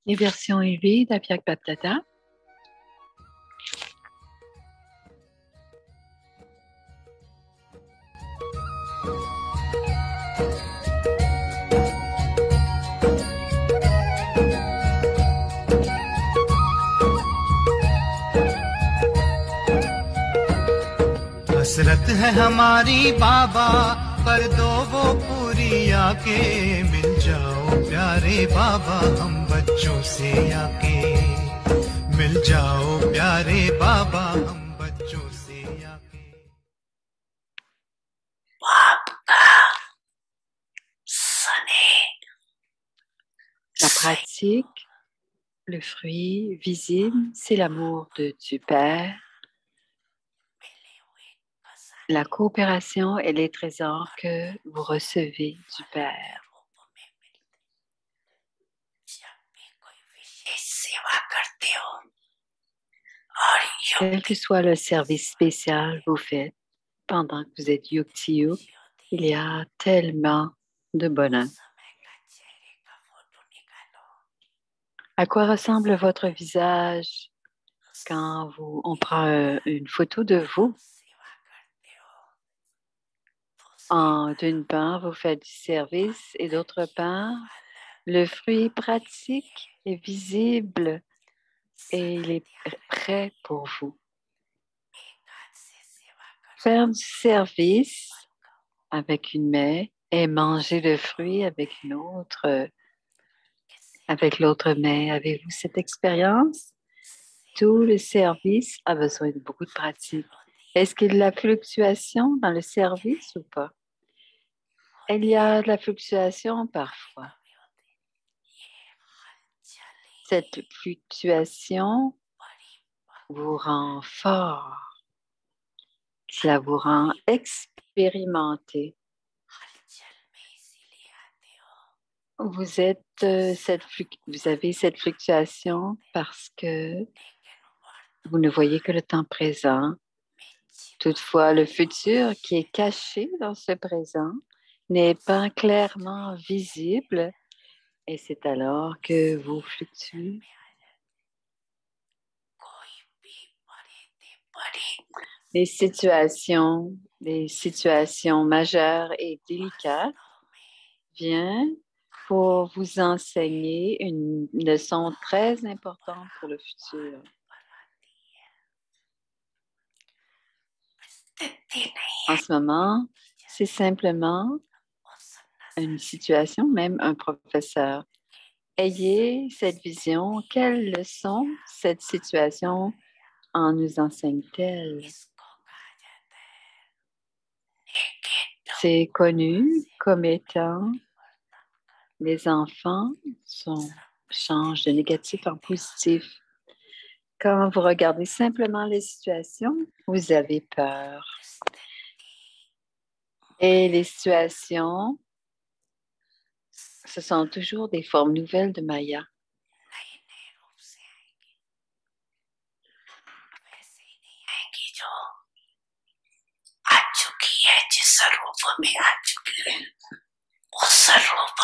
Les versions élevées d'Apiak Baptata. हसरत है हमारी बाबा कर दो वो पूरी आके मिल जाओ प्यारे बाबा हम बच्चों से आके मिल जाओ प्यारे बाबा हम बच्चों से आके La pratique, le fruit visible, c'est l'amour du Père. La coopération et les trésors que vous recevez du Père. Quel que soit le service spécial que vous faites pendant que vous êtes Yukti Yuk, il y a tellement de bonheur. À quoi ressemble votre visage quand on prend une photo de vous? D'une part, vous faites du service et d'autre part, le fruit pratique est visible et il est prêt pour vous. Faire du service avec une main et manger le fruit avec une autre, avec l'autre main. Avez-vous cette expérience? Tout le service a besoin de beaucoup de pratique. Est-ce qu'il y a de la fluctuation dans le service ou pas? Il y a de la fluctuation parfois. Cette fluctuation vous rend fort. Cela vous rend expérimenté. Vous avez cette fluctuation parce que vous ne voyez que le temps présent. Toutefois, le futur qui est caché dans ce présent n'est pas clairement visible et c'est alors que vous fluctuez. Les situations majeures et délicates viennent pour vous enseigner une leçon très importante pour le futur. En ce moment, c'est simplement une situation, même un professeur. Ayez cette vision. Quelle leçon cette situation en nous enseigne-t-elle? C'est connu comme étant les enfants changent de négatif en positif. Quand vous regardez simplement les situations, vous avez peur. Et les situations, ce sont toujours des formes nouvelles de Maya.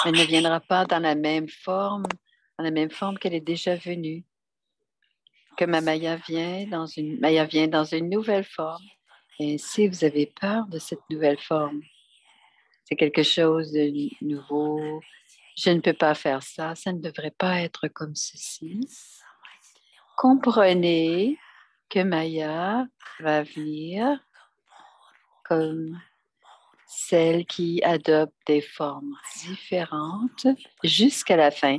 Elle ne viendra pas dans la même forme qu'elle est déjà venue. Que Maya vient dans une nouvelle forme. Et si vous avez peur de cette nouvelle forme, c'est quelque chose de nouveau. Je ne peux pas faire ça. Ça ne devrait pas être comme ceci. Comprenez que Maya va venir comme celle qui adopte des formes différentes jusqu'à la fin.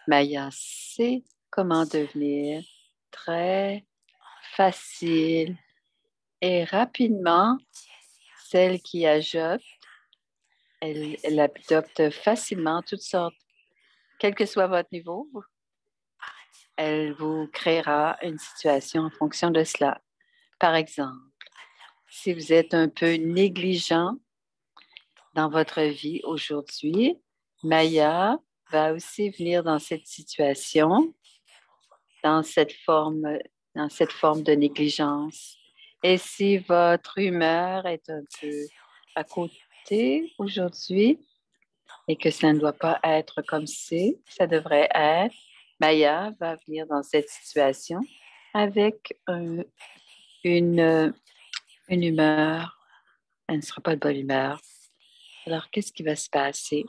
Maya sait comment devenir très facile et rapidement celle qui adopte. Elle adopte facilement toutes sortes. Quel que soit votre niveau, elle vous créera une situation en fonction de cela. Par exemple, si vous êtes un peu négligent dans votre vie aujourd'hui, Maya va aussi venir dans cette situation, dans cette forme de négligence. Et si votre humeur est un peu à côté aujourd'hui et que ça ne doit pas être comme c'est, ça devrait être, Maya va venir dans cette situation avec une humeur. Elle ne sera pas de bonne humeur. Alors, qu'est-ce qui va se passer?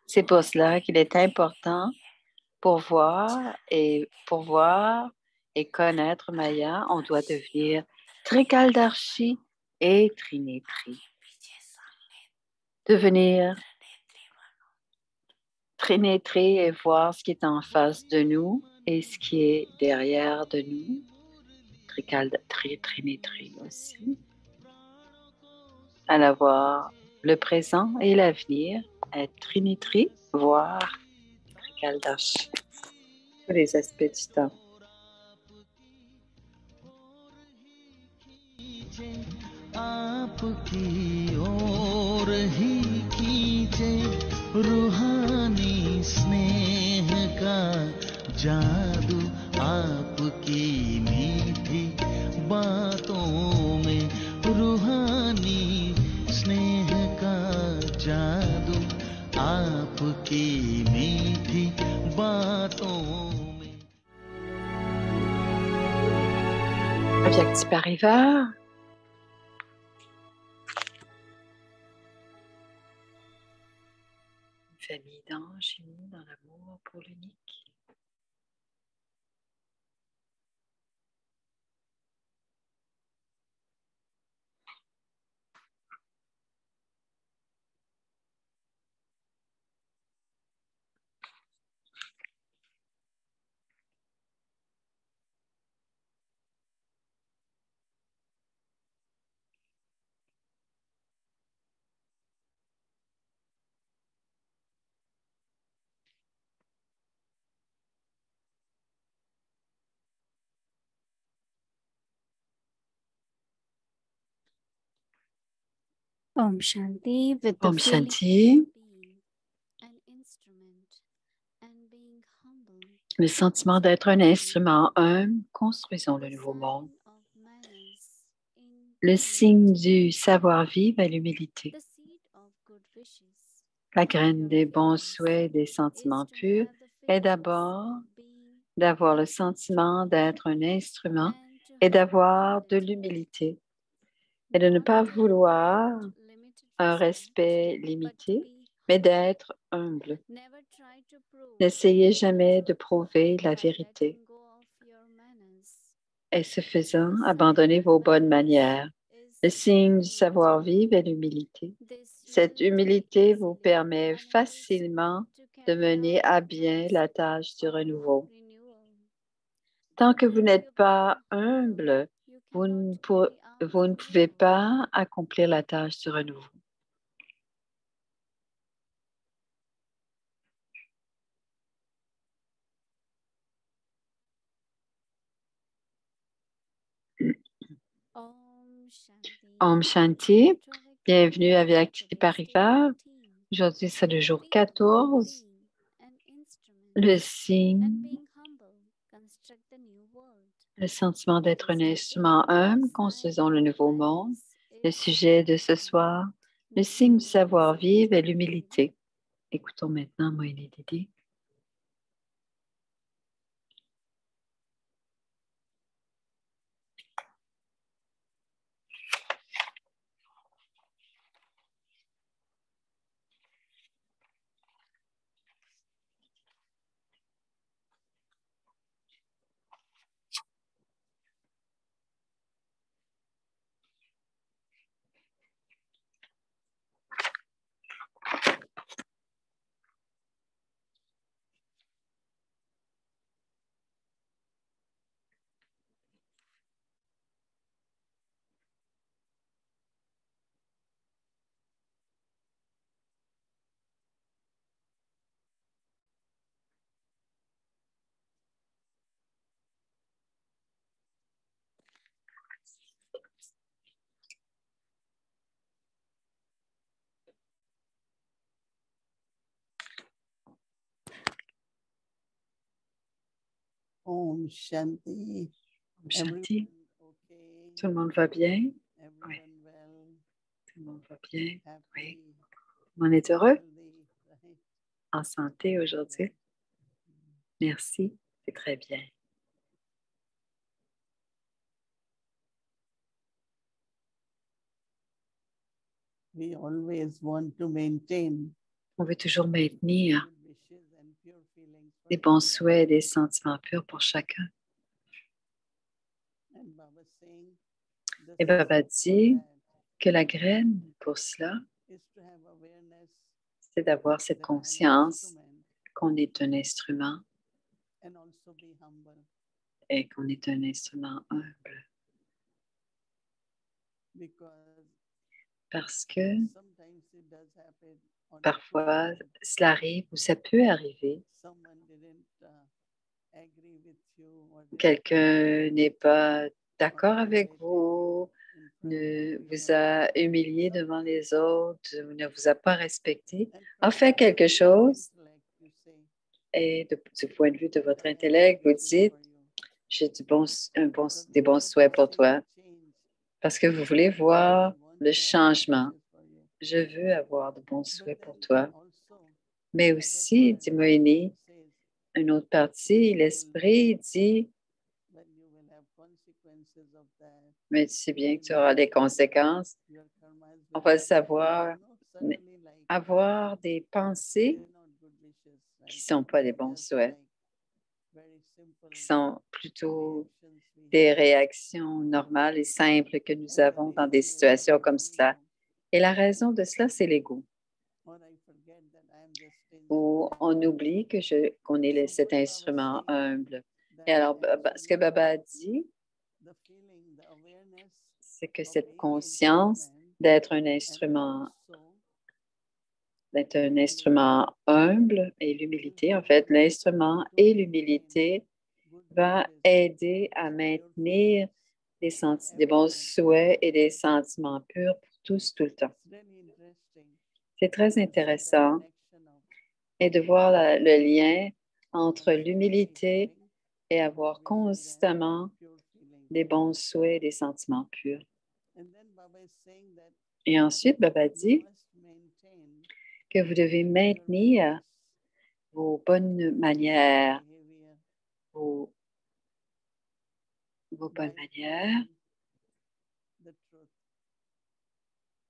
C'est pour cela qu'il est important pour voir et connaître Maya, on doit devenir Trikaldarshi et Trinitri. Devenir Trinitri et voir ce qui est en face de nous et ce qui est derrière de nous. Trinitri aussi. À voir le présent et l'avenir, être Trinitri, voir Trikaldarshi. Tous les aspects du temps. आपकी ओर ही खींचे रूहानी स्नेह का जादू आपकी मीठी बातों में रूहानी स्नेह का जादू आपकी मीठी बातों में Avyakti Parivar. Famille d'anges unis dans l'amour pour l'unique. Om Shanti, with the Om feeling Shanti. of being an instrument and being humble. Le sentiment d'être un instrument humble, construisons le nouveau monde. Le signe du savoir-vivre est l'humilité. La graine des bons souhaits et des sentiments purs est d'abord d'avoir le sentiment d'être un instrument et d'avoir de l'humilité et de ne pas vouloir un respect limité, mais d'être humble. N'essayez jamais de prouver la vérité. Et ce faisant, abandonnez vos bonnes manières. Le signe du savoir-vivre est l'humilité. Cette humilité vous permet facilement de mener à bien la tâche du renouveau. Tant que vous n'êtes pas humble, vous ne pouvez pas accomplir la tâche du renouveau. Om Shanti, bienvenue à Avyakti Parivar. Aujourd'hui, c'est le jour 14. Le signe, le sentiment d'être un instrument humble, construisons le nouveau monde. Le sujet de ce soir, le signe du savoir-vivre est l'humilité. Écoutons maintenant Moïni Didi. Om Shanti. Om Shanti. Tout le monde va bien? Oui. Tout le monde va bien? Oui. Tout le monde est heureux? En santé aujourd'hui? Merci, c'est très bien. We always want to maintain On veut toujours maintenir good wishes and pure feelings for des bons everyone. souhaits et des sentiments purs pour chacun. And Baba saying, the Et Baba seed for dit that que la graine pour cela, is to have awareness c'est d'avoir cette that I am an conscience instrument qu'on est un instrument and also be humble. et qu'on est un instrument humble. Because Parce que sometimes it does happen on parfois, occasion, cela arrive ou ça peut arriver. someone didn't agree with you or respect Quelqu'un you, n'est pas or d'accord avec humiliated vous, you in front of ne vous everyone. a humilié devant les autres ou ne vous a pas respecté, And a from fait the point quelque of view of chose intellect, you say, et du point de vue de votre I have intellect, good vous wishes dites, for you. j'ai Because des you bons want to souhaits pour see toi change. parce que vous voulez I voir want le to have good changement. wishes for you. Je veux avoir de bons But souhaits pour then toi. also, Mais the other aussi, part dit Moïni, says, une autre partie, l'esprit dit, well, you will have consequences of that. mais tu sais bien que tu auras des conséquences. Your karmas On will va be savoir suddenly like avoir des pensées they're not good wishes, qui right? ne sont pas des They're bons just souhaits, like very simple qui sont plutôt reactions we des have. réactions normales et simples que nous And the avons dans des reason is situations comme the cela. ego. Et la raison de cela, c'est l'ego, Or I forget that I am just où instrument. on oublie qu'on est So cet what Baba instrument saying humble. that Et alors, ce que actually Baba a dit, the feeling, the awareness c'est que of cette being conscience instrument d'être un and instrument, also d'être un humility instrument humble et l'humilité, en fait, l'instrument to et maintain l'humilité good va wishes aider à and pure maintenir feelings for des bons everyone. souhaits et des sentiments purs pour tous, tout le temps. It's really interesting C'est très to see that intéressant connection of et de voir le lien entre constantly l'humilité having et good avoir wishes and constamment pure feelings. des bons souhaits et des sentiments purs. And then Baba is saying that Et ensuite, Baba you dit must maintain que vous devez your maintenir manners, vos bonnes your manières, decent behavior vos bonnes by manières. proving the truth.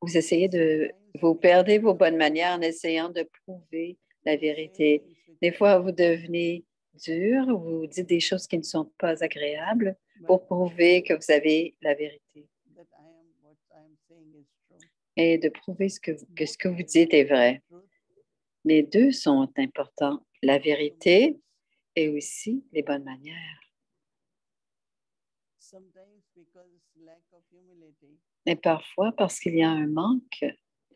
Vous essayez vous perdez vos bonnes manières en essayant de prouver la vérité. Des fois, vous devenez dur, vous dites des choses qui ne sont pas agréables pour prouver que vous avez la vérité et de prouver que ce que vous dites est vrai. Les deux sont importants, la vérité et aussi les bonnes manières. Et parfois, parce qu'il y a un manque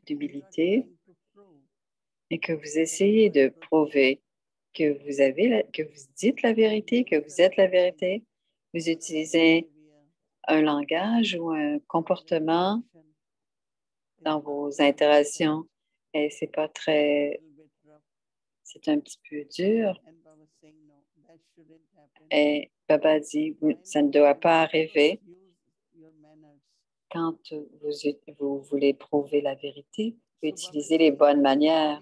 d'humilité et que vous essayez de prouver que que vous dites la vérité, que vous êtes la vérité, vous utilisez un langage ou un comportement dans vos interactions et c'est un petit peu dur. Et Baba dit, ça ne doit pas arriver. Quand vous voulez prouver la vérité, vous utilisez les bonnes manières.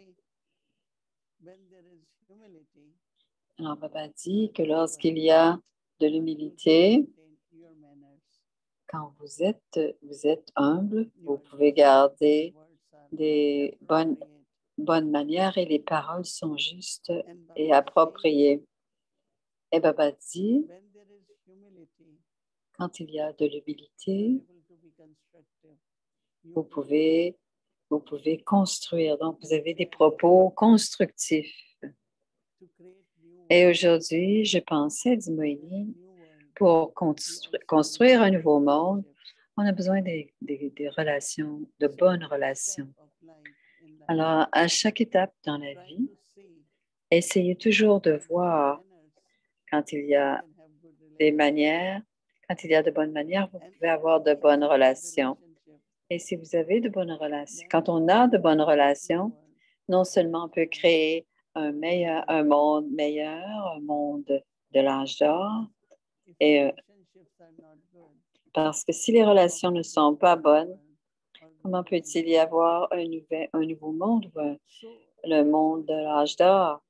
Alors, Baba dit que lorsqu'il y a de l'humilité, quand vous êtes humble, vous pouvez garder des bonnes manières et les paroles sont justes et appropriées. Et Baba dit, quand il y a de l'humilité, vous pouvez construire. Donc, vous avez des propos constructifs. Et aujourd'hui, je pensais, dit Moïni, pour construire un nouveau monde, on a besoin des relations, de bonnes relations. Alors, à chaque étape dans la vie, essayez toujours de voir quand il y a des manières, quand il y a de bonnes manières, vous pouvez avoir de bonnes relations. Et si vous avez de bonnes relations, quand on a de bonnes relations, non seulement on peut créer un monde meilleur, un monde de l'âge d'or, et parce que si les relations ne sont pas bonnes, comment peut-il y avoir un nouveau monde, le monde de l'âge d'or?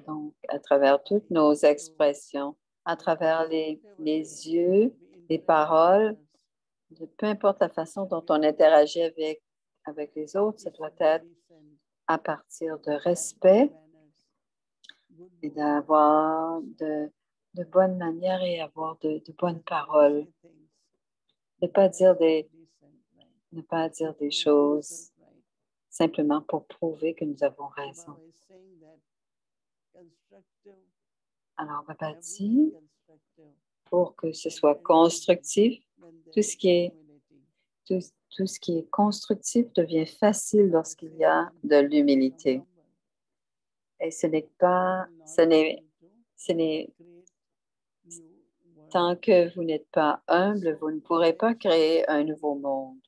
Donc, à travers toutes nos expressions, à travers les yeux, les paroles, peu importe la façon dont on interagit avec les autres, ça doit être à partir de respect et d'avoir de bonnes manières et avoir de bonnes paroles. Ne pas dire des choses simplement pour prouver que nous avons raison. Alors, Baba dit, pour que ce soit constructif, tout ce qui est constructif devient facile lorsqu'il y a de l'humilité. Et ce n'est tant que vous n'êtes pas humble, vous ne pourrez pas créer un nouveau monde.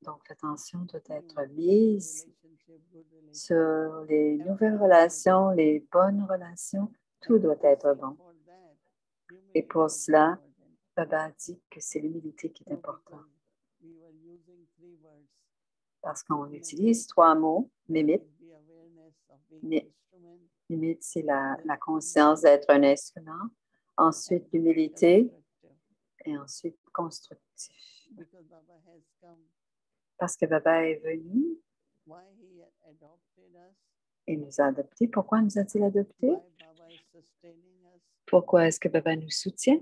Donc, l'attention doit être mise sur les nouvelles relations, les bonnes relations. Tout doit être bon. Et pour cela, Baba dit que c'est l'humilité qui est importante. Parce qu'on utilise 3 mots, Nimit. Nimit, c'est la conscience d'être un instrument. Ensuite, l'humilité. Et ensuite, constructif. Parce que Baba est venu et nous a adoptés. Pourquoi nous a-t-il adoptés? Pourquoi est-ce que Baba nous soutient?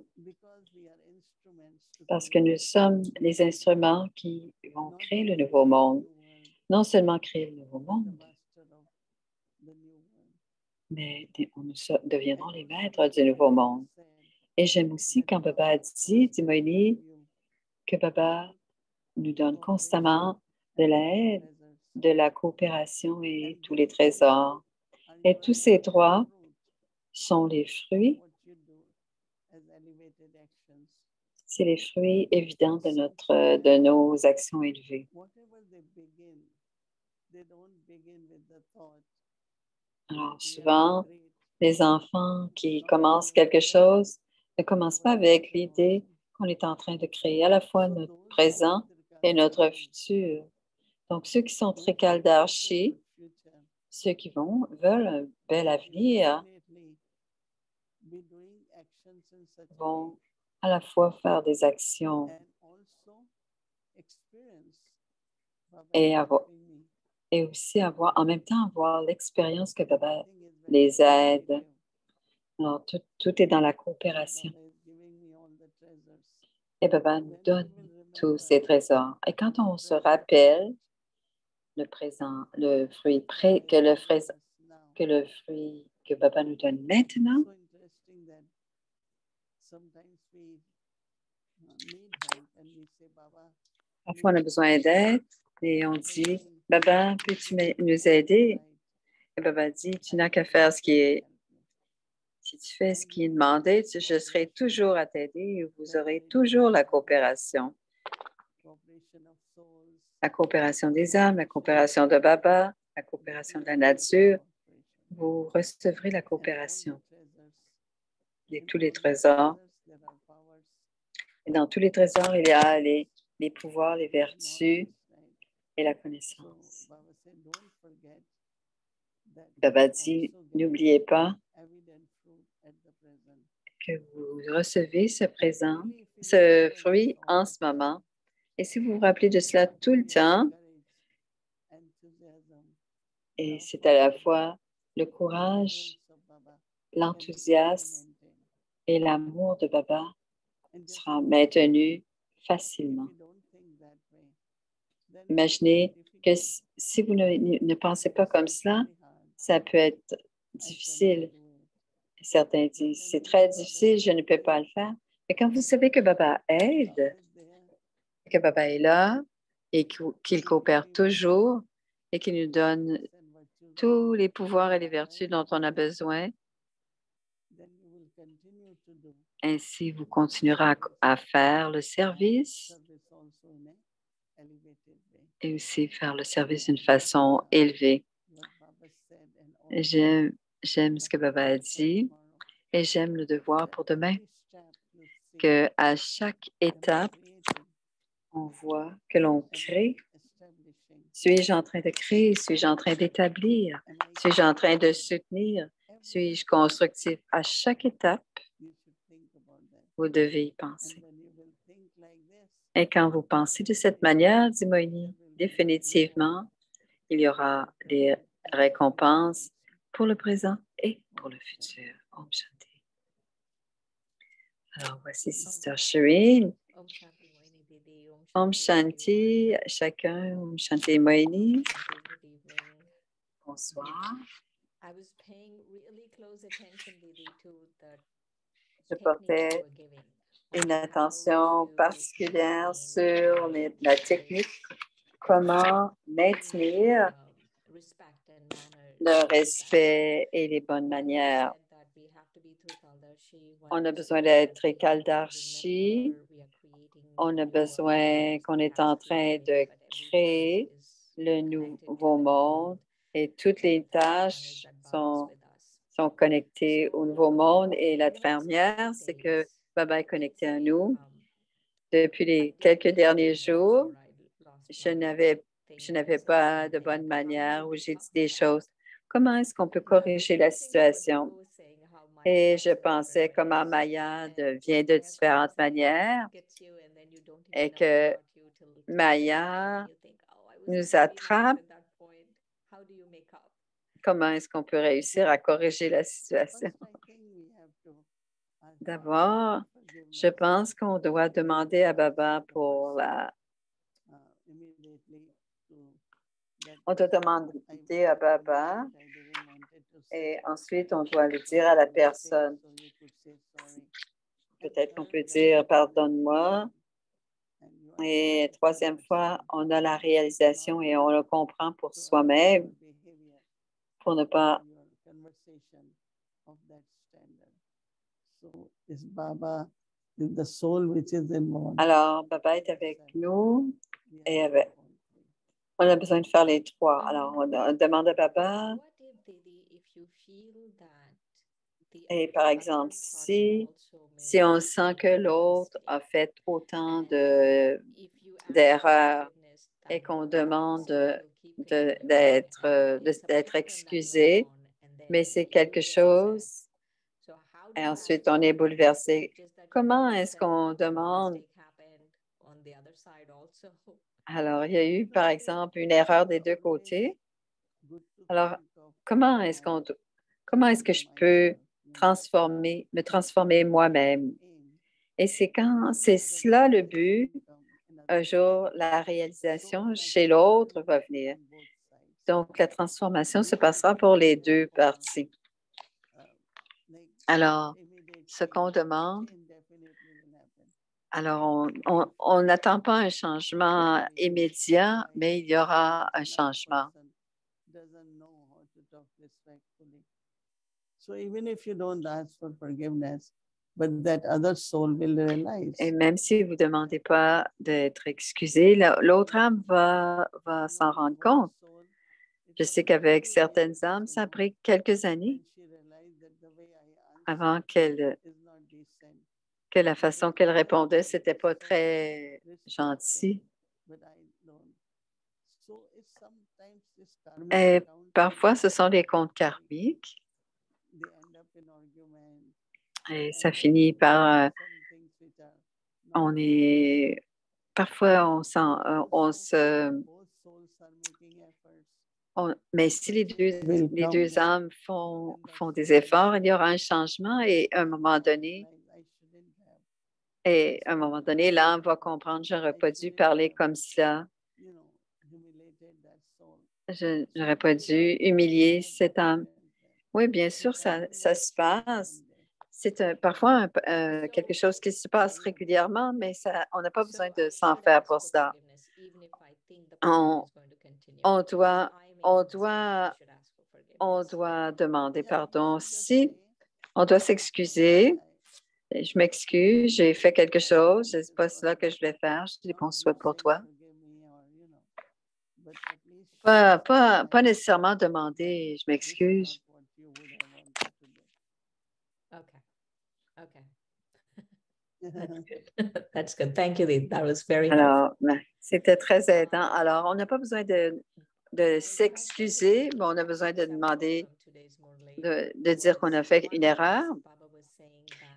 Parce que nous sommes les instruments qui vont créer le nouveau monde. Non seulement créer le nouveau monde, mais nous deviendrons les maîtres du nouveau monde. Et j'aime aussi quand Baba a dit, Timoini, que Baba nous donne constamment de l'aide, de la coopération et tous les trésors. Et tous ces 3 sont les fruits. C'est les fruits évidents de nos actions élevées. Alors, souvent, les enfants qui commencent quelque chose ne commencent pas avec l'idée qu'on est en train de créer à la fois notre présent et notre futur. Donc, ceux qui sont très kaldarshi, ceux qui veulent un bel avenir, vont à la fois faire des actions et aussi en même temps avoir l'expérience que Baba les aide. Alors, tout est dans la coopération. Et Baba nous donne tous ces trésors. Et quand on se rappelle le fruit que Baba nous donne maintenant, parfois on a besoin d'aide et on dit, Baba, peux-tu nous aider? Et Baba dit, tu n'as qu'à faire si tu fais ce qui est demandé, je serai toujours à t'aider et vous aurez toujours la coopération. La coopération des âmes, la coopération de Baba, la coopération de la nature. Vous recevrez la coopération de tous les trésors. Et dans tous les trésors, il y a les pouvoirs, les vertus et la connaissance. Baba dit, n'oubliez pas que vous recevez ce fruit en ce moment. Et si vous vous rappelez de cela tout le temps, et c'est à la fois le courage, l'enthousiasme et l'amour de Baba sera maintenu facilement. Imaginez que si vous ne pensez pas comme cela, ça peut être difficile. Certains disent, c'est très difficile, je ne peux pas le faire. Mais quand vous savez que Baba aide, que Baba est là et qu'il coopère toujours et qu'il nous donne tous les pouvoirs et les vertus dont on a besoin, ainsi vous continuerez à faire le service et aussi faire le service d'une façon élevée. J'aime ce que Baba a dit et j'aime le devoir pour demain, qu'à chaque étape, on voit que l'on crée Suis-je en train de créer? Suis-je en train d'établir? Suis-je en train de soutenir? Suis-je constructif? À chaque étape, vous devez y penser. Et quand vous pensez de cette manière, dit Moini, définitivement, il y aura des récompenses pour le présent et pour le futur. Om Shanti. Alors, voici Sister Shireen. Om Shanti, chacun. Om Shanti Moini. Bonsoir. Je portais une attention particulière sur la technique, comment maintenir le respect et les bonnes manières. On a besoin d'être Kaldarshi. On a besoin qu'on est en train de créer le nouveau monde et toutes les tâches sont connectées au nouveau monde. Et la première, c'est que Baba est connecté à nous. Depuis les quelques derniers jours, je n'avais pas de bonne manière où j'ai dit des choses. Comment est-ce qu'on peut corriger la situation? Et je pensais comment Maya vient de différentes manières et que Maya nous attrape. Comment est-ce qu'on peut réussir à corriger la situation? D'abord, je pense qu'on doit demander à Baba pour on doit demander à Baba et ensuite on doit le dire à la personne. Peut-être qu'on peut dire pardonne-moi. Et troisième fois, on a la réalisation et on le comprend pour soi-même pour ne pas. Alors, Baba est avec nous et on a besoin de faire les trois. Alors, on demande à Baba. Et par exemple, si on sent que l'autre a fait autant d'erreurs et qu'on demande d'être excusé, mais c'est quelque chose, et ensuite on est bouleversé. Comment est-ce qu'on demande? Alors, il y a eu, par exemple, une erreur des deux côtés. Alors, comment est-ce que je peux me transformer moi-même? Et c'est cela le but. Un jour, la réalisation chez l'autre va venir. Donc, la transformation se passera pour les deux parties. Alors, ce qu'on demande, alors on n'attend pas un changement immédiat, mais il y aura un changement. Et même si vous ne demandez pas d'être excusé, l'autre âme va s'en rendre compte. Je sais qu'avec certaines âmes, ça a pris quelques années avant que la façon qu'elle répondait, ce n'était pas très gentil. Et parfois, ce sont des comptes karmiques. Et ça finit par... mais si les deux âmes font des efforts, il y aura un changement et à un moment donné, l'âme va comprendre, je n'aurais pas dû parler comme ça. Je n'aurais pas dû humilier cette âme. Oui, bien sûr, ça se passe. C'est parfois quelque chose qui se passe régulièrement, mais on n'a pas besoin de s'en faire pour ça. On doit demander pardon. Si on doit s'excuser, je m'excuse, j'ai fait quelque chose, ce n'est pas cela que je voulais faire, je dis bon souhait pour toi. Pas nécessairement demander, je m'excuse. That's good. That's good. Thank you, Dee. That was very helpful. Alors, c'était très aidant. Alors, on n'a pas besoin de s'excuser, mais on a besoin de demander, de dire qu'on a fait une erreur.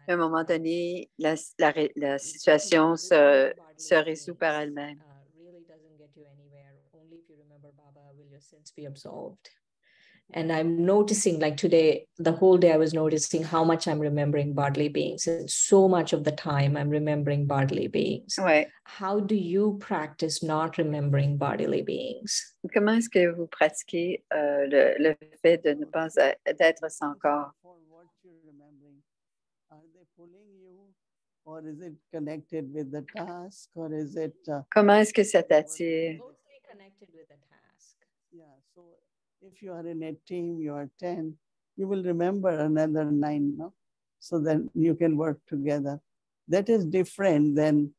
À un moment donné, la situation se résout par elle-même. Really doesn't get you anywhere. Only if you remember Baba will your sins be absolved. And I'm noticing, like today, the whole day I was noticing how much I'm remembering bodily beings. And so much of the time I'm remembering bodily beings. Ouais. How do you practice not remembering bodily beings? Comment est-ce que vous pratiquez le fait de ne pas d'être sans corps? For what you're remembering, are they pulling you, or is it connected with the task, or is it? Comment est-ce que ça t'attire? Closely connected with the task. Yeah. So if you are in a team, you are 10, you will remember another 9, no? So then you can work together. That is different than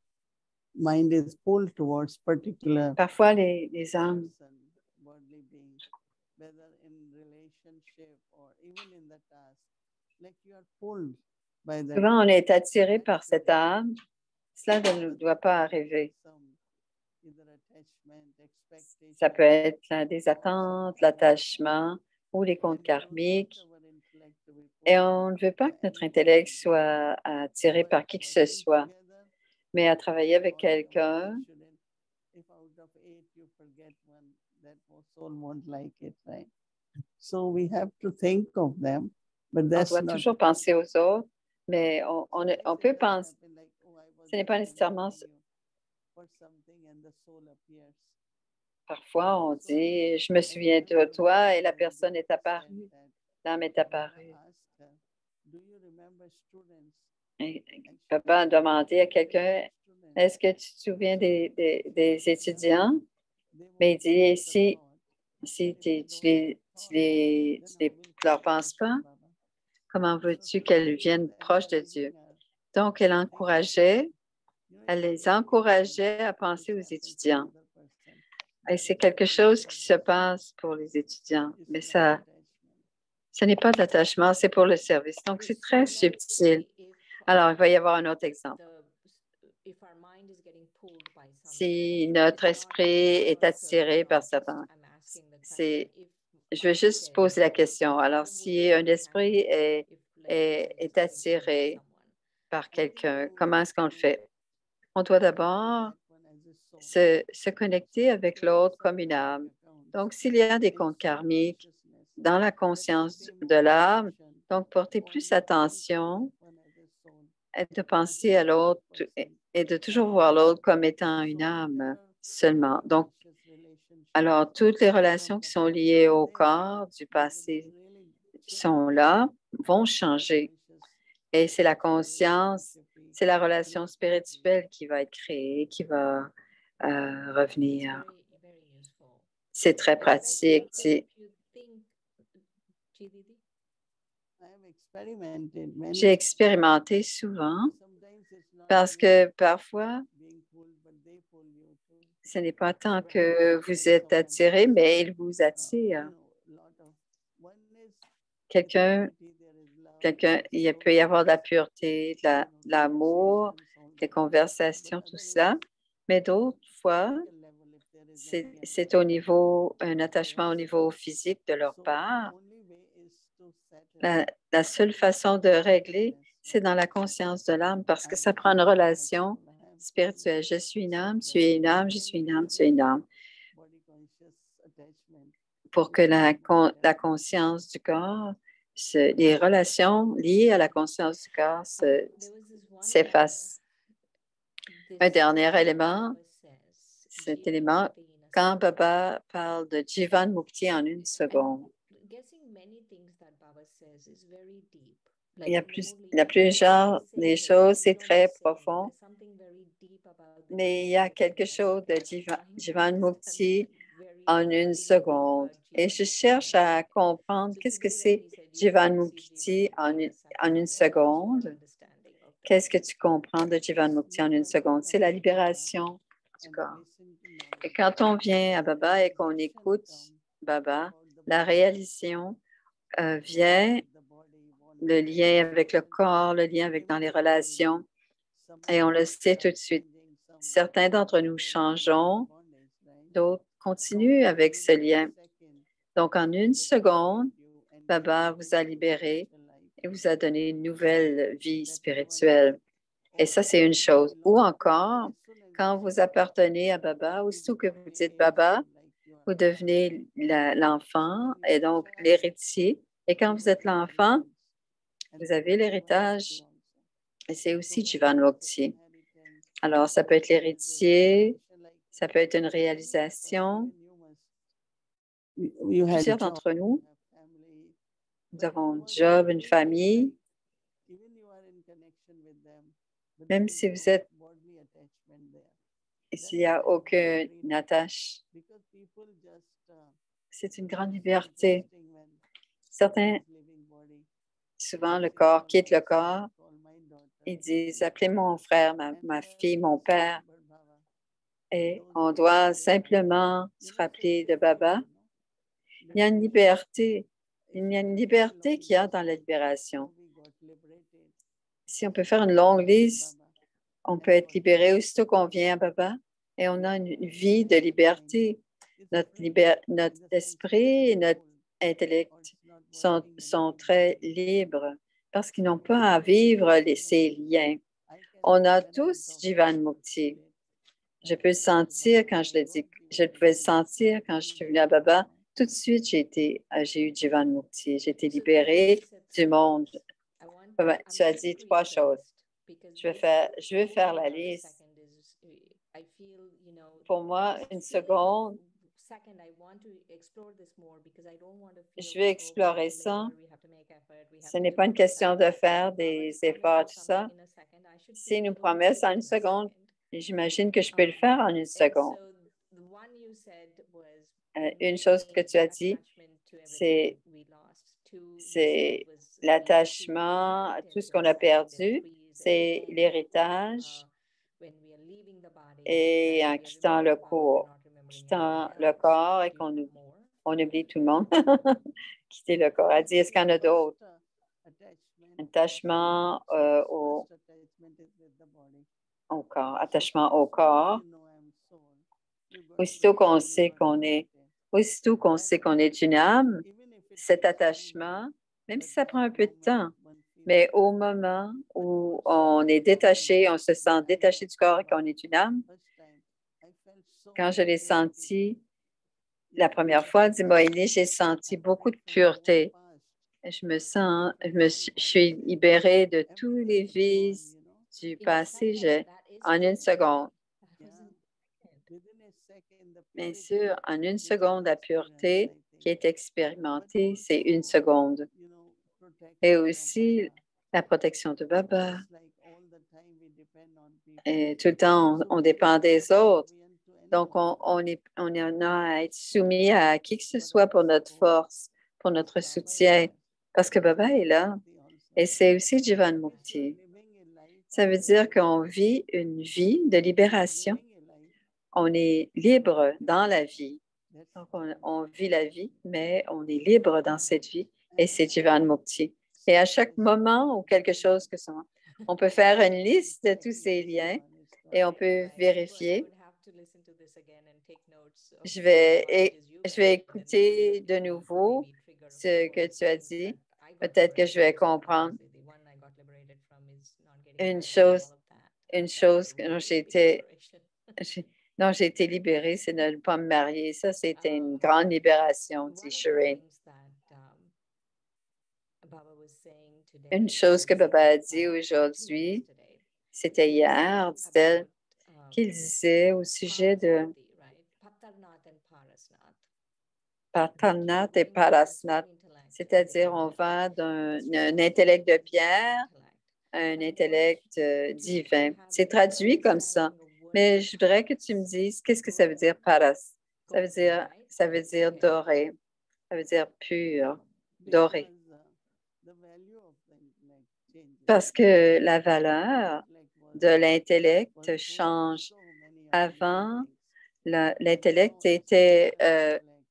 mind is pulled towards particular Parfois, les âmes, person, worldly being, whether in relationship or even in the task, like you are pulled by that. souvent, on est attiré par cette âme. Cela ne doit pas arriver. Ça peut être des attentes, l'attachement ou les comptes karmiques. Et on ne veut pas que notre intellect soit attiré par qui que ce soit, mais à travailler avec quelqu'un. On doit toujours penser aux autres, mais on peut penser, ce n'est pas nécessairement. Parfois, on dit, je me souviens de toi et la personne est apparue, l'âme est apparue. Et papa a demandé à quelqu'un, est-ce que tu te souviens des étudiants? Mais il dit, si tu leur penses pas, comment veux-tu qu'elles viennent proches de Dieu? Donc, elle les encourageait à penser aux étudiants. Et c'est quelque chose qui se passe pour les étudiants, mais ce n'est pas de l'attachement, c'est pour le service. Donc, c'est très subtil. Alors, il va y avoir un autre exemple. Si notre esprit est attiré par certains, je vais juste poser la question. Alors, si un esprit est attiré par quelqu'un, comment est-ce qu'on le fait? On doit d'abord se connecter avec l'autre comme une âme. Donc, s'il y a des comptes karmiques dans la conscience de l'âme, donc porter plus attention et de penser à l'autre et de toujours voir l'autre comme étant une âme seulement. Donc, alors, toutes les relations qui sont liées au corps du passé sont là, vont changer. Et c'est la conscience, c'est la relation spirituelle qui va être créée, qui va revenir. C'est très pratique. J'ai expérimenté souvent parce que parfois, ce n'est pas tant que vous êtes attiré, mais il vous attire. Il peut y avoir de la pureté, de l'amour, des conversations, tout ça. Mais d'autres fois, c'est un attachement au niveau physique de leur part. La seule façon de régler, c'est dans la conscience de l'âme parce que ça prend une relation spirituelle. Je suis une âme, tu es une âme, je suis une âme, tu es une âme. Pour que la conscience du corps, les relations liées à la conscience du corps s'effacent. Un dernier élément, cet élément, quand Baba parle de Jivan Mukti en une seconde, il y a plusieurs des choses, c'est très profond, mais il y a quelque chose de Jivan Mukti en une seconde. Et je cherche à comprendre qu'est-ce que c'est Jivan Mukti en une seconde. Qu'est-ce que tu comprends de Jivan Mukti en une seconde? C'est la libération du corps. Et quand on vient à Baba et qu'on écoute Baba, la réalisation vient, le lien avec le corps, le lien dans les relations. Et on le sait tout de suite. Certains d'entre nous changeons, d'autres continuent avec ce lien. Donc, en une seconde, Baba vous a libéré et vous a donné une nouvelle vie spirituelle. Et ça, c'est une chose. Ou encore, quand vous appartenez à Baba, aussitôt que vous dites Baba, vous devenez l'enfant et donc l'héritier. Et quand vous êtes l'enfant, vous avez l'héritage et c'est aussi Jivan Mukti. Alors, ça peut être l'héritier, ça peut être une réalisation. Plusieurs d'entre nous, nous avons un job, une famille. Même si vous êtes, s'il n'y a aucune attache, c'est une grande liberté. Certains, souvent, le corps quitte le corps. Ils disent, appelez mon frère, ma fille, mon père. Et on doit simplement se rappeler de Baba. Il y a une liberté. Il y a une liberté qu'il y a dans la libération. Si on peut faire une longue liste, on peut être libéré aussitôt qu'on vient à Baba et on a une vie de liberté. Notre esprit et notre intellect sont très libres parce qu'ils n'ont pas à vivre ces liens. On a tous Jivan Mukti. Je peux le sentir quand je le dis. Je pouvais le sentir quand je suis venue à Baba. Tout de suite, j'ai eu Jivan Mukti. J'ai été libérée du monde. Tu as dit trois choses. Je vais faire la liste. Pour moi, une seconde, je vais explorer ça. Ce n'est pas une question de faire des efforts, tout ça. Si nous promettons en une seconde, j'imagine que je peux le faire en une seconde. Une chose que tu as dit, c'est l'attachement à tout ce qu'on a perdu, c'est l'héritage et en quittant le corps et qu'on oublie tout le monde. Quitter le corps. Elle dit, est-ce qu'il y en a d'autres? Attachement au corps. Attachement au corps. Aussitôt qu'on sait qu'on est une âme, cet attachement, même si ça prend un peu de temps, mais au moment où on est détaché, on se sent détaché du corps et qu'on est une âme, quand je l'ai senti la première fois, dit Moïni, j'ai senti beaucoup de pureté. Je suis libérée de tous les vices du passé en une seconde. Bien sûr, en une seconde, la pureté qui est expérimentée, c'est une seconde. Et aussi la protection de Baba. Et tout le temps, on dépend des autres. Donc, on en a à être soumis à qui que ce soit pour notre force, pour notre soutien, parce que Baba est là. Et c'est aussi Jivan Mukti. Ça veut dire qu'on vit une vie de libération. On est libre dans la vie. Donc, on vit la vie, mais on est libre dans cette vie et c'est Jivan Mukti. Et à chaque moment où quelque chose que ça, on peut faire une liste de tous ces liens et on peut vérifier. Je vais écouter de nouveau ce que tu as dit. Peut-être que je vais comprendre. Une chose que j'ai été libérée, c'est de ne pas me marier. Ça, c'était une grande libération, dit Shireen. Une chose que Baba a dit aujourd'hui, c'était hier, dit-elle, qu'il disait au sujet de Patalnath et Parasnath, c'est-à-dire on va d'un intellect de pierre à un intellect divin. C'est traduit comme ça, mais je voudrais que tu me dises qu'est-ce que ça veut dire Paras. Ça veut dire doré, ça veut dire pur, doré. Parce que la valeur de l'intellect change. Avant, l'intellect était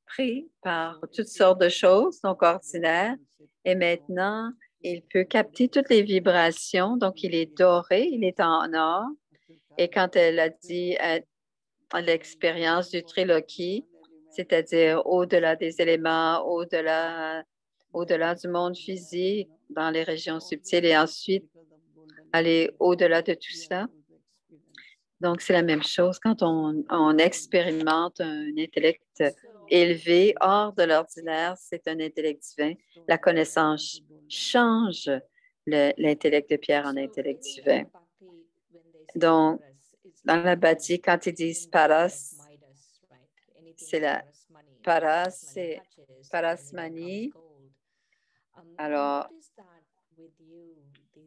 pris par toutes sortes de choses, donc ordinaires, et maintenant, il peut capter toutes les vibrations. Donc, il est doré, il est en or. Et quand elle a dit à l'expérience du triloquie, c'est-à-dire au-delà des éléments, au-delà du monde physique, dans les régions subtiles, et ensuite aller au-delà de tout cela. Donc, c'est la même chose quand on expérimente un intellect élevé, hors de l'ordinaire, c'est un intellect divin. La connaissance change l'intellect de Pierre en intellect divin. Donc, dans la bhakti, quand ils disent paras, c'est la paras, c'est parasmani. Alors,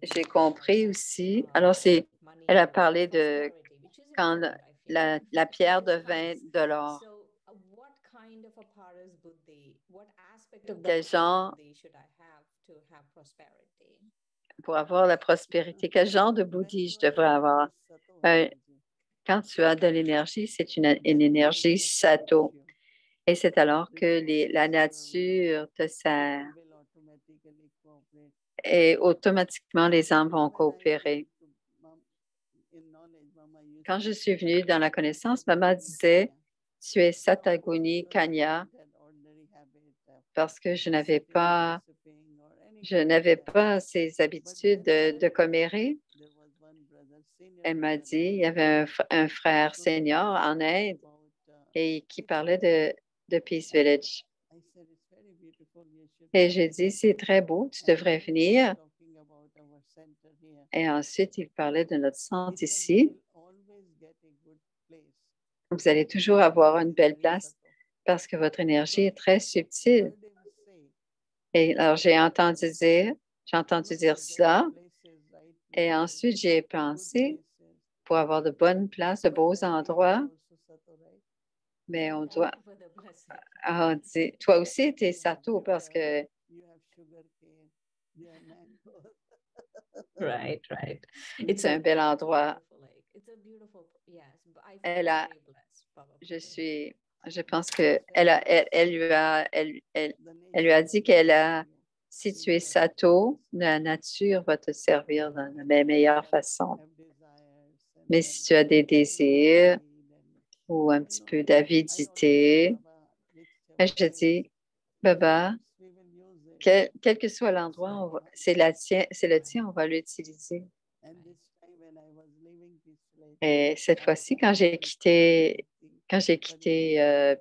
j'ai compris aussi. Alors, elle a parlé de quand la pierre devint de l'or. Quel genre, pour avoir la prospérité, quel genre de bouddhi je devrais avoir? Quand tu as de l'énergie, c'est une énergie sato. Et c'est alors que la nature te sert. Et automatiquement, les âmes vont coopérer. Quand je suis venue dans la connaissance, maman disait, tu es Sataguni Kanya, parce que je n'avais pas ces habitudes de commérer. Elle m'a dit, il y avait un frère senior en Inde et qui parlait de Peace Village. Et j'ai dit, c'est très beau, tu devrais venir. Et ensuite, il parlait de notre centre ici. Vous allez toujours avoir une belle place parce que votre énergie est très subtile. Et alors, j'ai entendu dire cela. Et ensuite, j'ai pensé, pour avoir de bonnes places, de beaux endroits, mais on doit... on dit, toi aussi, tu es Sato parce que... Right. C'est un bel endroit. Je pense que elle lui a dit qu'elle a, si tu es Sato, la nature va te servir de la meilleure façon. Mais si tu as des désirs ou un petit peu d'avidité, je dis, Baba, quel que soit l'endroit, c'est le tien, on va l'utiliser. Et cette fois-ci, quand j'ai quitté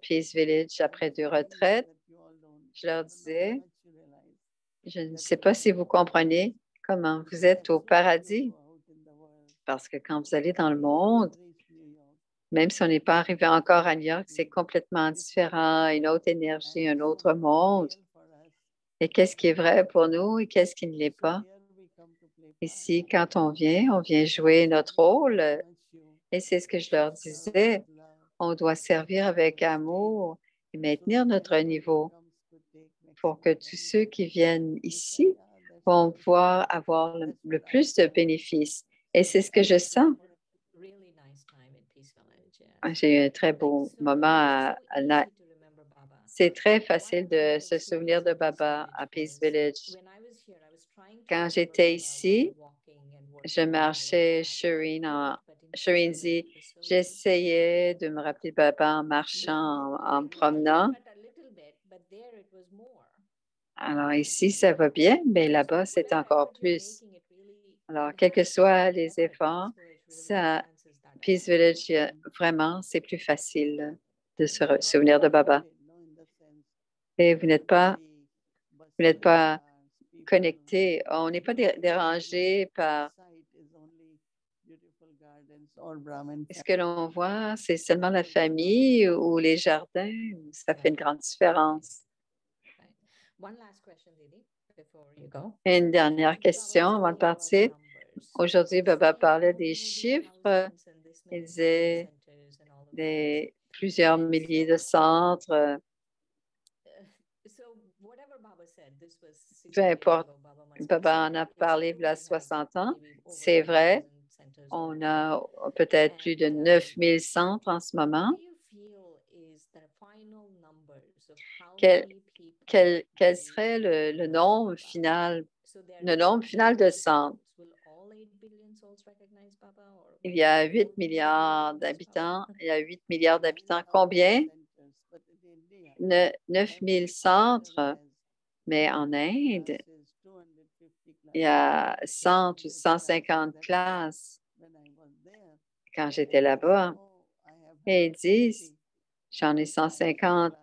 Peace Village après 2 retraites, je leur disais, je ne sais pas si vous comprenez comment vous êtes au paradis, parce que quand vous allez dans le monde, même si on n'est pas arrivé encore à New York, c'est complètement différent, une autre énergie, un autre monde. Et qu'est-ce qui est vrai pour nous et qu'est-ce qui ne l'est pas? Ici, quand on vient jouer notre rôle. Et c'est ce que je leur disais. On doit servir avec amour et maintenir notre niveau pour que tous ceux qui viennent ici vont pouvoir avoir le plus de bénéfices. Et c'est ce que je sens. J'ai eu un très beau moment c'est très facile de se souvenir de Baba à Peace Village. Quand j'étais ici, je marchais Shireenzi. J'essayais de me rappeler Baba en marchant, en me promenant. Alors ici, ça va bien, mais là-bas, c'est encore plus. Alors, quels que soient les efforts, Peace Village, vraiment, c'est plus facile de se souvenir de Baba. Et vous n'êtes pas connecté, on n'est pas dérangé par ce que l'on voit, c'est seulement la famille ou les jardins, ça fait une grande différence. Une dernière question avant de partir. Aujourd'hui, Baba parlait des chiffres. Il disait plusieurs milliers de centres. Peu importe, Baba en a parlé il y a 60 ans. C'est vrai, on a peut-être plus de 9000 centres en ce moment. Quel serait le nombre final le nombre final de centres. Il y a 8 milliards d'habitants. Il y a 8 milliards d'habitants. Combien? 9000 centres. Mais en Inde, il y a 100 ou 150 classes quand j'étais là-bas. Et ils disent, j'en ai 150.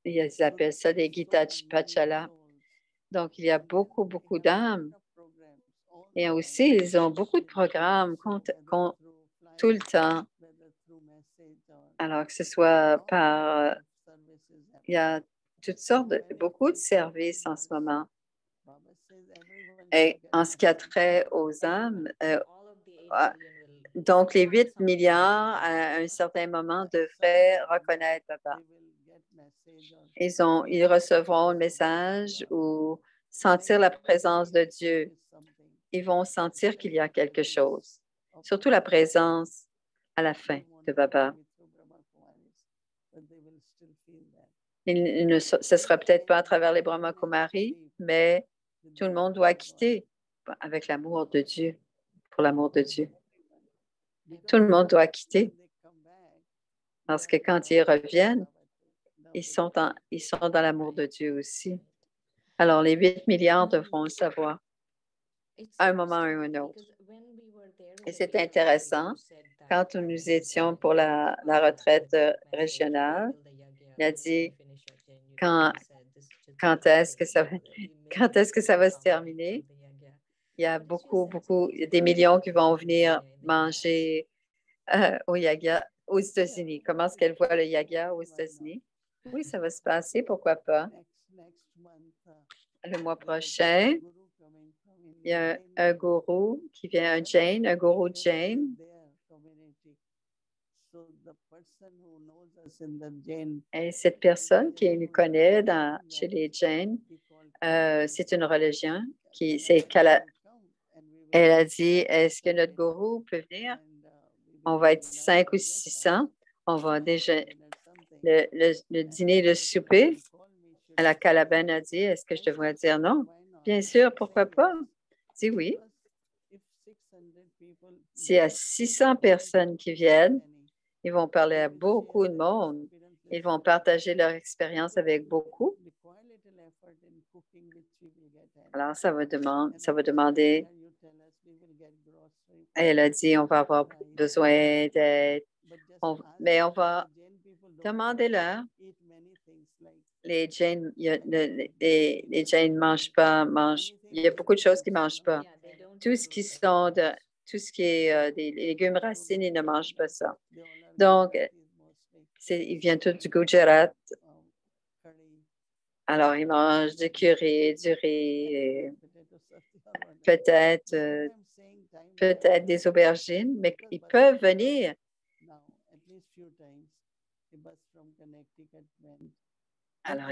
Ils appellent ça des Gita Pachala. Donc, il y a beaucoup, beaucoup d'âmes. Et aussi, ils ont beaucoup de programmes tout le temps. Alors que ce soit par... il y a toutes sortes beaucoup de services en ce moment. Et en ce qui a trait aux âmes, donc les 8 milliards, à un certain moment, devraient reconnaître Baba. Ils recevront un message ou sentir la présence de Dieu. Ils vont sentir qu'il y a quelque chose, surtout la présence à la fin de Baba. Ce ne sera peut-être pas à travers les Brahma Kumaris, mais tout le monde doit quitter avec l'amour de Dieu, pour l'amour de Dieu. Tout le monde doit quitter parce que quand ils reviennent, ils sont dans l'amour de Dieu aussi. Alors, les 8 milliards devront le savoir à un moment ou à un autre. Et c'est intéressant, quand nous étions pour la retraite régionale, il a dit, quand est-ce que ça va se terminer? Il y a des millions qui vont venir manger au Yaga aux États-Unis. Comment est-ce qu'elle voit le Yaga aux États-Unis? Oui, ça va se passer, pourquoi pas? Le mois prochain, il y a un gourou qui vient, un gourou Jain. Et cette personne qui nous connaît chez les Jains, c'est une religion elle a dit, est-ce que notre gourou peut venir? On va être 5 ou 600. On va déjà le dîner, le souper. À la Calaban a dit, est-ce que je devrais dire non? Bien sûr, pourquoi pas? Dis oui. S'il y a 600 personnes qui viennent, ils vont parler à beaucoup de monde. Ils vont partager leur expérience avec beaucoup. Alors, ça va demander. Elle a dit, on va avoir besoin d'aide. Mais on va demander leur. Les Jains ne mangent pas, il y a beaucoup de choses qu'ils ne mangent pas. Tout ce qui est des légumes racines, ils ne mangent pas ça. Donc, ils viennent tous du Gujarat. Alors, ils mangent du curry, du riz, peut-être des aubergines, mais ils peuvent venir. Alors,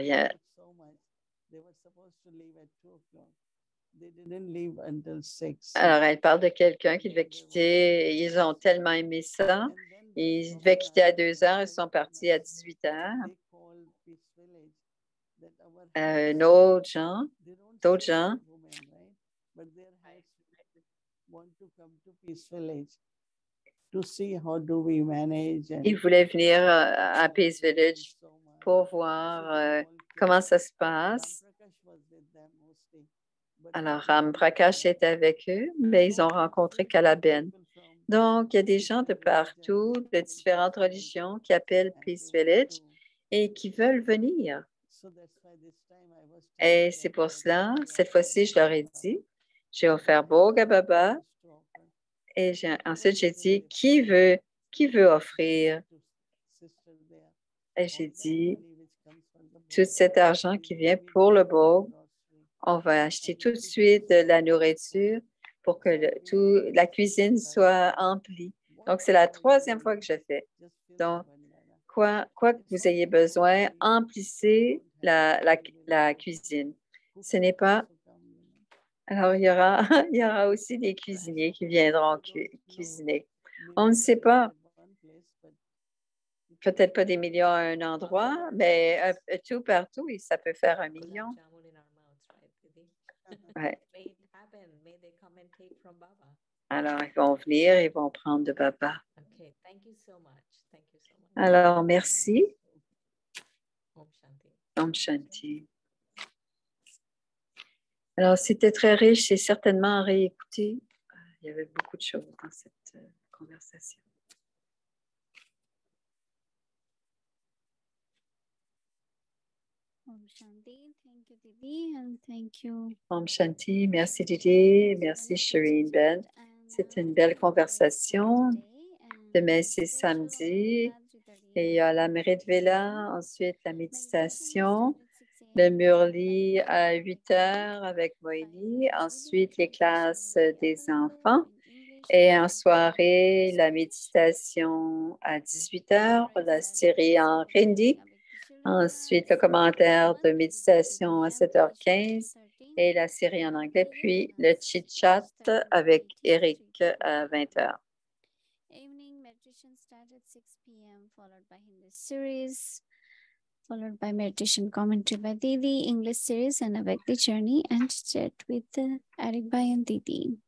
elle parle de quelqu'un qui devait quitter. Ils ont tellement aimé ça. Ils devaient quitter à 2 heures. Ils sont partis à 18 heures. D'autres gens ils voulaient venir à Peace Village pour voir comment ça se passe. Alors, Ram Prakash était avec eux, mais ils ont rencontré Calaban. Donc, il y a des gens de partout, de différentes religions qui appellent Peace Village et qui veulent venir. Et c'est pour cela, cette fois-ci, je leur ai dit, j'ai offert Bhoga Baba et ensuite j'ai dit, qui veut offrir? Et j'ai dit, tout cet argent qui vient pour le Bhoga, on va acheter tout de suite de la nourriture pour que la cuisine soit emplie. Donc, c'est la 3e fois que je fais. Donc, quoi que vous ayez besoin, emplissez la cuisine. Ce n'est pas... Alors, il y aura aussi des cuisiniers qui viendront cuisiner. On ne sait pas. Peut-être pas des millions à un endroit, mais tout partout, ça peut faire 1 million. Ouais. May it happen. May they come and take from Baba. Alors, ils vont venir, ils vont prendre de Baba. Okay, thank you so much. Thank you so much. Alors, merci. Om Shanti. Om Shanti. Alors, c'était très riche, c'est certainement à réécouter. Il y avait beaucoup de choses dans cette conversation. Om Shanti. Thank you, Didi, and thank you. Om Shanti. Merci Didi. Merci Shireen Ben. C'est une belle conversation. Demain, c'est samedi. Et il y a la Mérite Vela, ensuite la méditation, le Murli à 8 heures avec Moïli, ensuite les classes des enfants et en soirée, la méditation à 18 heures, la série en hindi, ensuite le commentaire de méditation à 7h15 et la série en anglais, puis le chit-chat avec Eric à 20h. Evening meditation starts at 6 p.m. followed by Hindi series, followed by meditation commentary by Didi, English series, and Awake the Journey, and chat with Eric Bhai and Didi.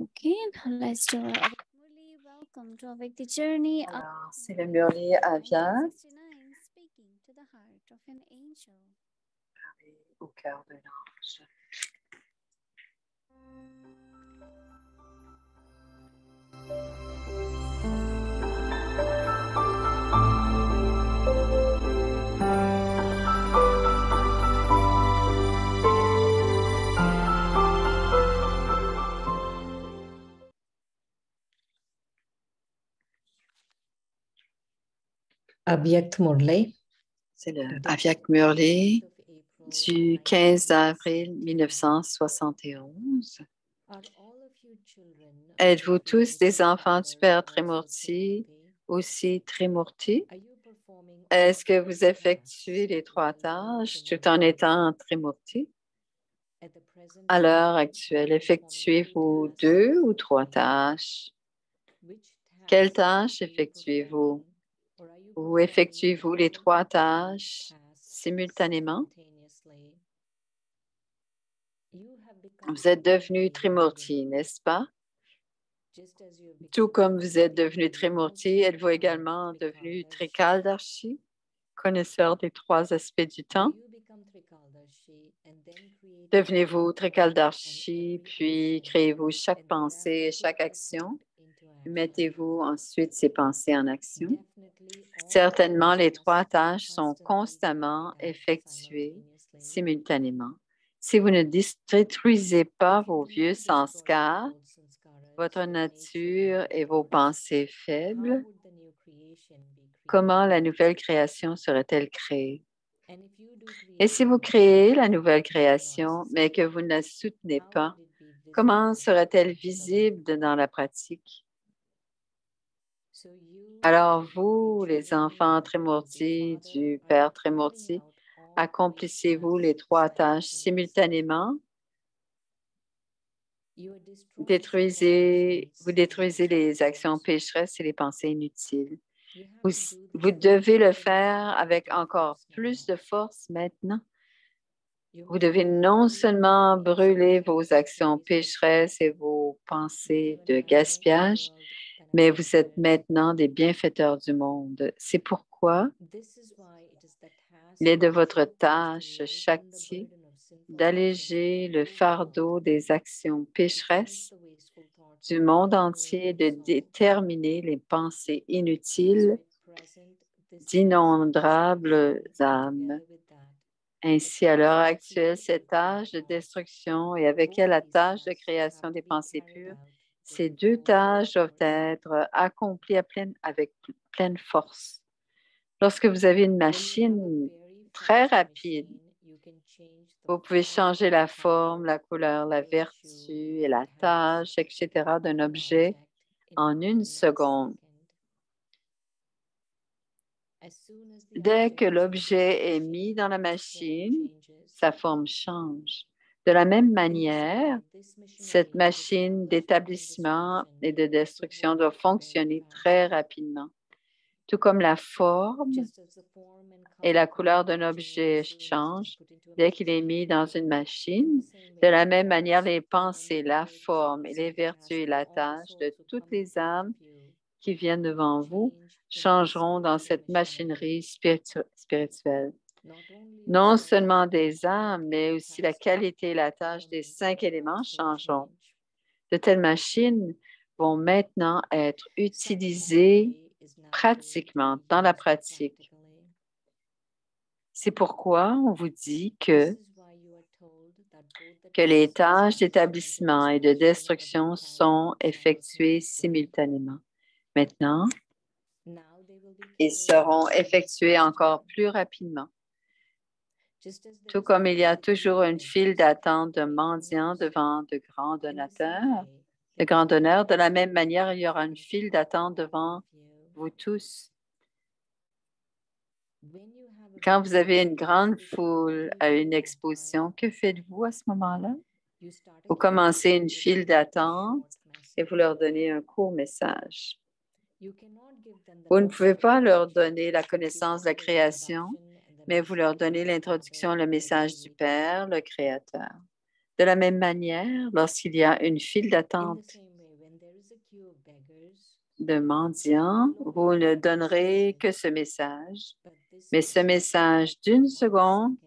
Okay, now let's do our Awake Murli. Welcome to Awake the Journey. Alors, c'est le Murli Avia, 1969, speaking to the heart of an angel. au cœur d'un ange. Avyak Murli. C'est le Avyak Murli du 15 avril 1971. Êtes-vous tous des enfants du Père Trimurti, aussi Trimurti? Est-ce que vous effectuez les 3 tâches tout en étant Trimurti? À l'heure actuelle, effectuez-vous 2 ou 3 tâches? Quelles tâches effectuez-vous? Ou effectuez-vous les 3 tâches simultanément? Vous êtes devenu Trimurti, n'est-ce pas? Tout comme vous êtes devenu Trimurti, êtes-vous également devenu Trikaldarshi, connaisseur des 3 aspects du temps? Devenez-vous Trikaldarshi, puis créez-vous chaque pensée et chaque action? Mettez-vous ensuite ces pensées en action? Certainement, les 3 tâches sont constamment effectuées simultanément. Si vous ne détruisez pas vos vieux sanskars, votre nature et vos pensées faibles, comment la nouvelle création serait-elle créée? Et si vous créez la nouvelle création, mais que vous ne la soutenez pas, comment serait-elle visible dans la pratique? Alors vous, les enfants Trimurti du Père Trimurti, accomplissez-vous les 3 tâches simultanément? Vous détruisez les actions pécheresses et les pensées inutiles. Vous devez le faire avec encore plus de force maintenant. Vous devez non seulement brûler vos actions pécheresses et vos pensées de gaspillage, mais vous êtes maintenant des bienfaiteurs du monde. C'est pourquoi il est de votre tâche, Shakti, d'alléger le fardeau des actions pécheresses du monde entier, de déterminer les pensées inutiles d'innombrables âmes. Ainsi, à l'heure actuelle, cette tâche de destruction et avec elle la tâche de création des pensées pures, ces 2 tâches doivent être accomplies avec pleine force. Lorsque vous avez une machine très rapide, vous pouvez changer la forme, la couleur, la vertu et la tâche, etc. d'un objet en 1 seconde. Dès que l'objet est mis dans la machine, sa forme change. De la même manière, cette machine d'établissement et de destruction doit fonctionner très rapidement. Tout comme la forme et la couleur d'un objet changent dès qu'il est mis dans une machine, de la même manière, les pensées, la forme et les vertus et la tâche de toutes les âmes qui viennent devant vous changeront dans cette machinerie spirituelle. Non seulement des âmes, mais aussi la qualité et la tâche des 5 éléments changeront. De telles machines vont maintenant être utilisées pratiquement, dans la pratique. C'est pourquoi on vous dit que les tâches d'établissement et de destruction sont effectuées simultanément. Maintenant, ils seront effectués encore plus rapidement. Tout comme il y a toujours une file d'attente de mendiants devant de grands donateurs, de la même manière, il y aura une file d'attente devant vous tous. Quand vous avez une grande foule à une exposition, que faites-vous à ce moment-là? Vous commencez une file d'attente et vous leur donnez un court message. Vous ne pouvez pas leur donner la connaissance de la création, mais vous leur donnez l'introduction, le message du Père, le Créateur. De la même manière, lorsqu'il y a une file d'attente de mendiants, vous ne donnerez que ce message, mais ce message d'une seconde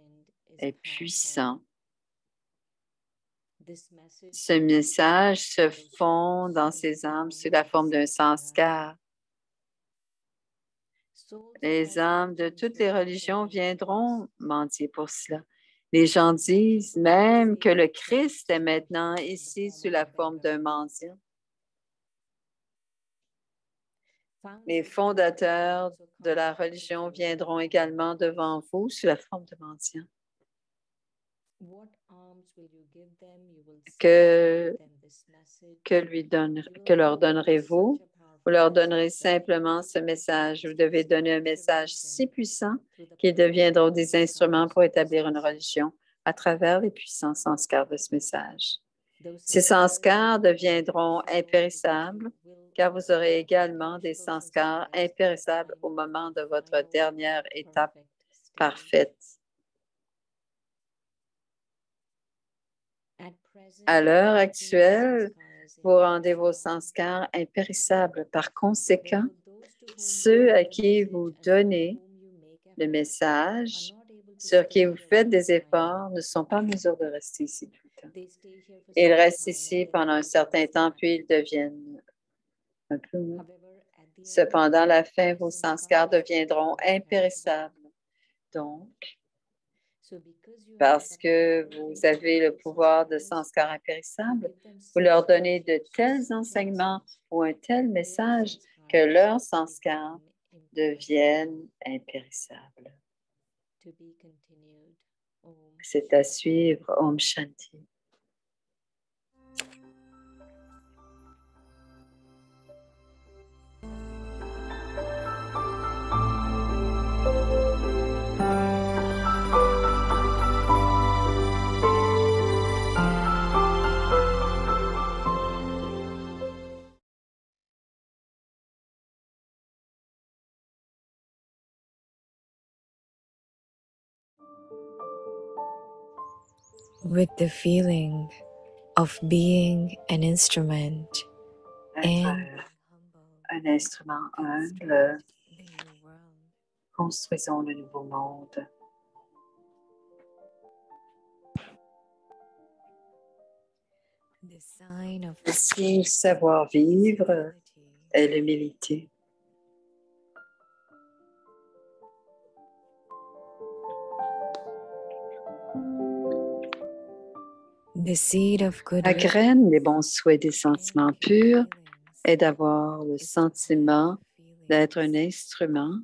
est puissant. Ce message se fond dans ces âmes sous la forme d'un sanskar. Les âmes de toutes les religions viendront mendier pour cela. Les gens disent même que le Christ est maintenant ici sous la forme d'un mendiant. Les fondateurs de la religion viendront également devant vous sous la forme de mendiants. Que leur donnerez-vous? Vous leur donnerez simplement ce message. Vous devez donner un message si puissant qu'ils deviendront des instruments pour établir une religion à travers les puissants sanskars de ce message. Ces sanskars deviendront impérissables car vous aurez également des sanskars impérissables au moment de votre dernière étape parfaite. À l'heure actuelle, vous rendez vos sanskars impérissables. Par conséquent, ceux à qui vous donnez le message, sur qui vous faites des efforts, ne sont pas en mesure de rester ici tout le temps. Ils restent ici pendant un certain temps, puis ils deviennent un peu mous. Cependant, à la fin, vos sanskars deviendront impérissables. Donc, parce que vous avez le pouvoir de sanskar impérissable, vous leur donnez de tels enseignements ou un tel message que leurs sanskars deviennent impérissables. C'est à suivre. Om Shanti. With the feeling of being an instrument un instrument humble, construisons le nouveau monde. Le signe du savoir-vivre est l'humilité. La graine des bons souhaits des sentiments purs est d'avoir le sentiment d'être un instrument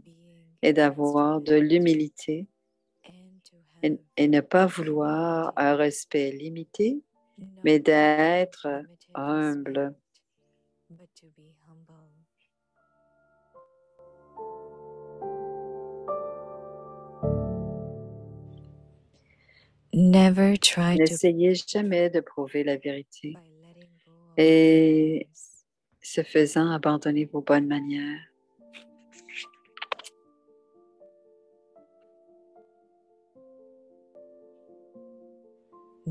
et d'avoir de l'humilité et ne pas vouloir un respect limité, mais d'être humble. N'essayez jamais de prouver la vérité et ce faisant, abandonnez vos bonnes manières.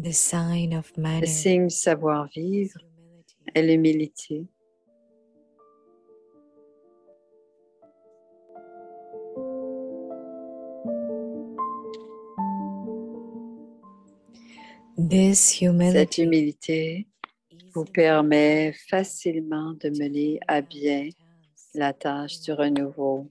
The sign of Le manner signe du savoir-vivre is humility. est l'humilité. This Cette humility humilité vous permet facilement de mener à bien la tâche du renouveau.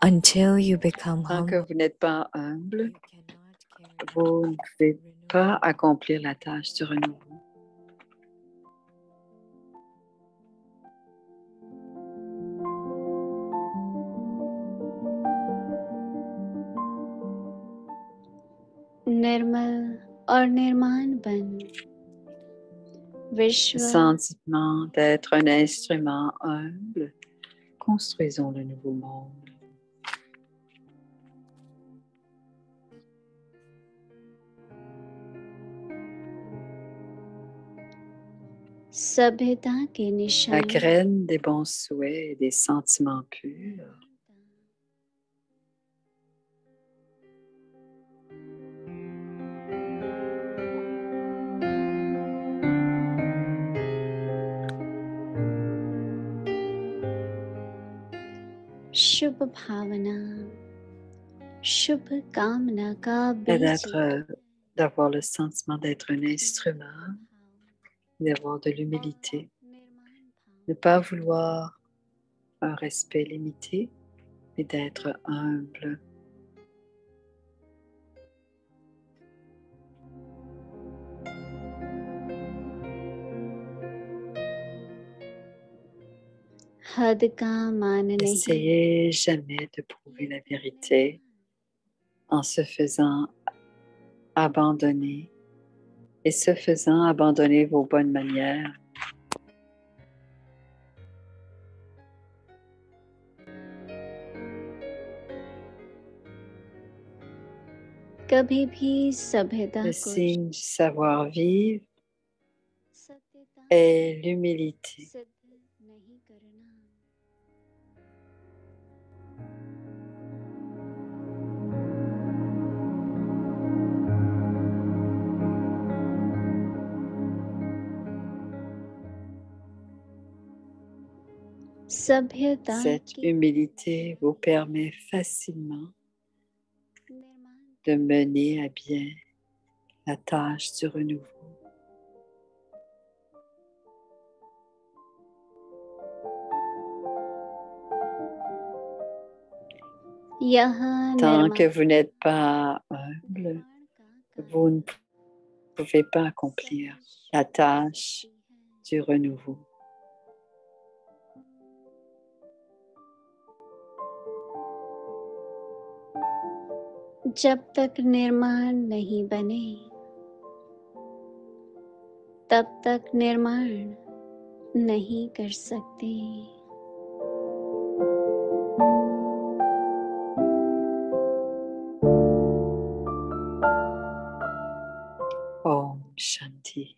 until you become Tant que humble. vous n'êtes pas humble, You cannot carry vous ne pouvez pas accomplir la tâche du renouveau. निर्मल और निर्माण बन Le विश्व sentiment d'être un instrument humble, construisons le nouveau monde. सभ्यता के La निशान graine des bons souhaits et des sentiments purs शुभ भावना शुभ कामना का et बीज d'avoir le sentiment d'être un instrument, d'avoir de l'humilité, ne pas vouloir un respect limité, mais d'être humble. हद का मान नहीं N'essayez jamais de prouver la vérité en se faisant abandonner et se faisant abandonner vos bonnes manières. कभी भी सभ्यता Le को signe du savoir-vivre सत्यता est l'humilité. सिद्ध नहीं करना सभ्यता Cette की humilité vous permet facilement निर्माण de mener à bien la tâche du renouveau. यह Tant que निर्माण vous n'êtes pas humble, vous ne pouvez pas accomplir la tâche du renouveau. जब तक निर्माण नहीं बने तब तक निर्माण नहीं कर सकते Om Shanti.